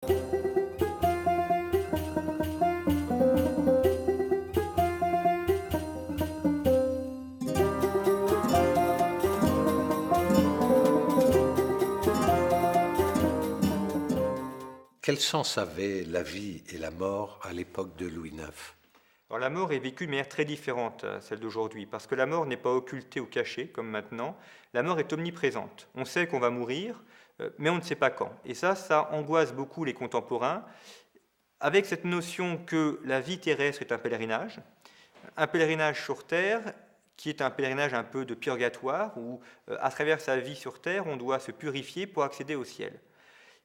Quel sens avaient la vie et la mort à l'époque de Louis IX? Alors, la mort est vécue de manière très différente à celle d'aujourd'hui, parce que la mort n'est pas occultée ou cachée, comme maintenant. La mort est omniprésente. On sait qu'on va mourir, mais on ne sait pas quand. Et ça angoisse beaucoup les contemporains, avec cette notion que la vie terrestre est un pèlerinage sur Terre, qui est un pèlerinage un peu de purgatoire, où à travers sa vie sur Terre, on doit se purifier pour accéder au ciel.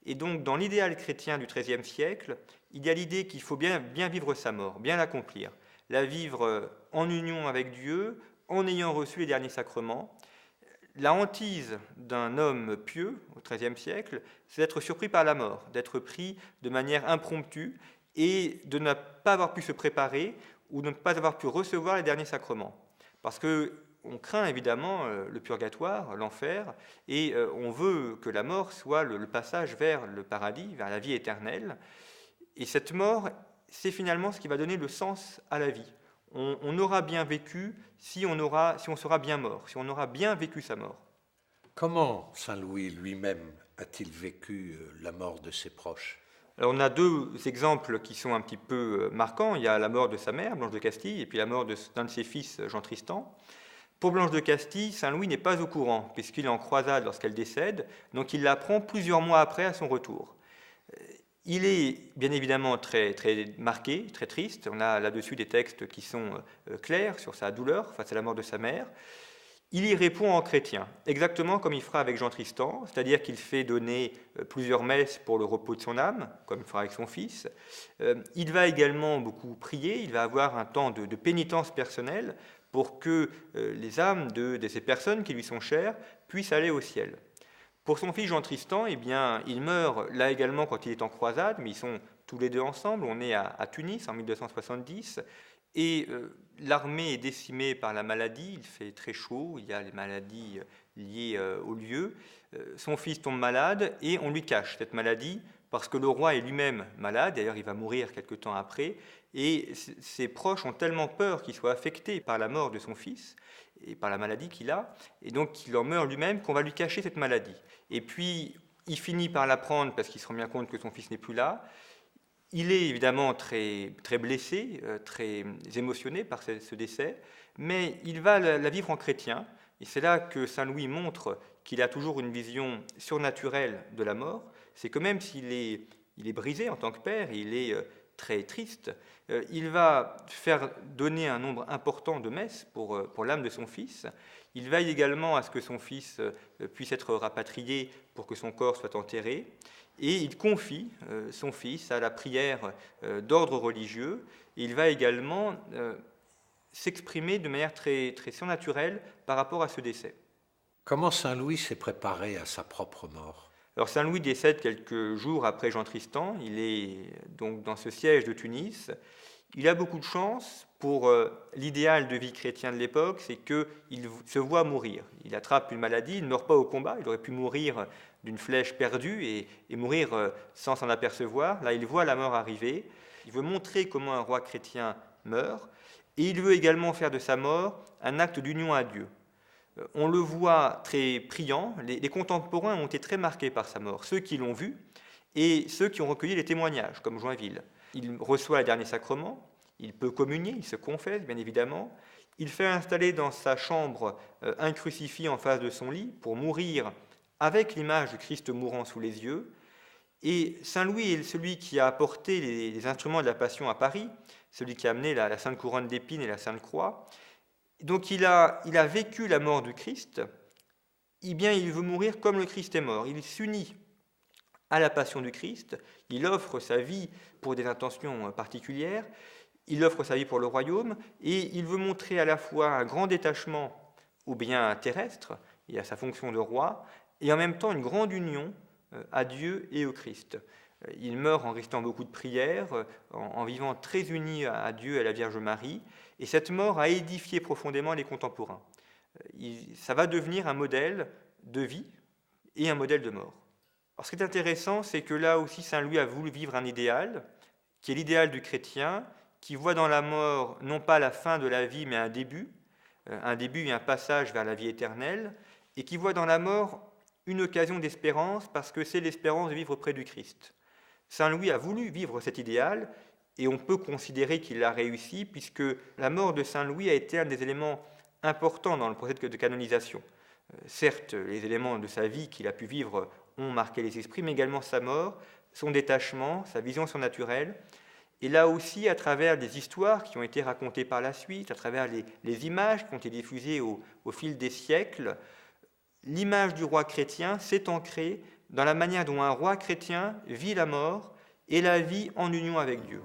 Et donc, dans l'idéal chrétien du XIIIe siècle, il y a l'idée qu'il faut bien vivre sa mort, bien l'accomplir, la vivre en union avec Dieu, en ayant reçu les derniers sacrements. La hantise d'un homme pieux au XIIIe siècle, c'est d'être surpris par la mort, d'être pris de manière impromptue et de ne pas avoir pu se préparer ou de ne pas avoir pu recevoir les derniers sacrements. Parce qu'on craint évidemment le purgatoire, l'enfer, et on veut que la mort soit le passage vers le paradis, vers la vie éternelle. Et cette mort, c'est finalement ce qui va donner le sens à la vie. On aura bien vécu si on sera bien mort, si on aura bien vécu sa mort. Comment Saint Louis lui-même a-t-il vécu la mort de ses proches? Alors on a deux exemples qui sont un petit peu marquants. Il y a la mort de sa mère, Blanche de Castille, et puis la mort d'un de ses fils, Jean Tristan. Pour Blanche de Castille, Saint Louis n'est pas au courant, puisqu'il est en croisade lorsqu'elle décède, donc il l'apprend plusieurs mois après à son retour. Il est bien évidemment très, très marqué, très triste. On a là-dessus des textes qui sont clairs sur sa douleur face à la mort de sa mère. Il y répond en chrétien, exactement comme il fera avec Jean Tristan, c'est-à-dire qu'il fait donner plusieurs messes pour le repos de son âme, comme il fera avec son fils. Il va également beaucoup prier, il va avoir un temps de pénitence personnelle pour que les âmes de ces personnes qui lui sont chères puissent aller au ciel. Pour son fils Jean Tristan, eh bien, il meurt là également quand il est en croisade, mais ils sont tous les deux ensemble. On est à Tunis en 1270, et l'armée est décimée par la maladie, il fait très chaud, il y a les maladies liées au lieu. Son fils tombe malade et on lui cache cette maladie parce que le roi est lui-même malade, d'ailleurs il va mourir quelque temps après, et ses proches ont tellement peur qu'il soit affecté par la mort de son fils et par la maladie qu'il a, et donc il en meurt lui-même qu'on va lui cacher cette maladie. Et puis il finit par l'apprendre parce qu'il se rend bien compte que son fils n'est plus là. Il est évidemment très, très blessé, très émotionné par ce décès, mais il va la vivre en chrétien, et c'est là que Saint Louis montre qu'il a toujours une vision surnaturelle de la mort. C'est que même s'il est brisé en tant que père, il est très triste, il va faire donner un nombre important de messes pour l'âme de son fils. Il veille également à ce que son fils puisse être rapatrié pour que son corps soit enterré. Et il confie son fils à la prière d'ordre religieux. Et il va également s'exprimer de manière très, très surnaturelle par rapport à ce décès. Comment Saint Louis s'est préparé à sa propre mort? Alors Saint Louis décède quelques jours après Jean Tristan. Il est donc dans ce siège de Tunis. Il a beaucoup de chance pour l'idéal de vie chrétien de l'époque, c'est qu'il se voit mourir. Il attrape une maladie, il ne meurt pas au combat, il aurait pu mourir d'une flèche perdue et mourir sans s'en apercevoir. Là, il voit la mort arriver, il veut montrer comment un roi chrétien meurt, et il veut également faire de sa mort un acte d'union à Dieu. On le voit très priant, les contemporains ont été très marqués par sa mort, ceux qui l'ont vu et ceux qui ont recueilli les témoignages, comme Joinville. Il reçoit les derniers sacrements, il peut communier, il se confesse, bien évidemment. Il fait installer dans sa chambre un crucifix en face de son lit pour mourir avec l'image du Christ mourant sous les yeux. Et Saint Louis est celui qui a apporté les instruments de la Passion à Paris, celui qui a amené la Sainte Couronne d'épines et la Sainte Croix. Donc il a vécu la mort du Christ, eh bien il veut mourir comme le Christ est mort. Il s'unit à la passion du Christ, il offre sa vie pour des intentions particulières, il offre sa vie pour le royaume, et il veut montrer à la fois un grand détachement au bien terrestre et à sa fonction de roi, et en même temps une grande union à Dieu et au Christ. Il meurt en restant beaucoup de prières, en vivant très uni à Dieu et à la Vierge Marie, et cette mort a édifié profondément les contemporains. Ça va devenir un modèle de vie et un modèle de mort. Alors, ce qui est intéressant, c'est que là aussi, Saint Louis a voulu vivre un idéal, qui est l'idéal du chrétien, qui voit dans la mort non pas la fin de la vie, mais un début et un passage vers la vie éternelle, et qui voit dans la mort une occasion d'espérance, parce que c'est l'espérance de vivre près du Christ. Saint Louis a voulu vivre cet idéal, et on peut considérer qu'il l'a réussi, puisque la mort de Saint Louis a été un des éléments importants dans le processus de canonisation. Certes, les éléments de sa vie qu'il a pu vivre ont marqué les esprits, mais également sa mort, son détachement, sa vision surnaturelle. Et là aussi, à travers des histoires qui ont été racontées par la suite, à travers les images qui ont été diffusées au fil des siècles, l'image du roi chrétien s'est ancrée dans la manière dont un roi chrétien vit la mort et la vie en union avec Dieu.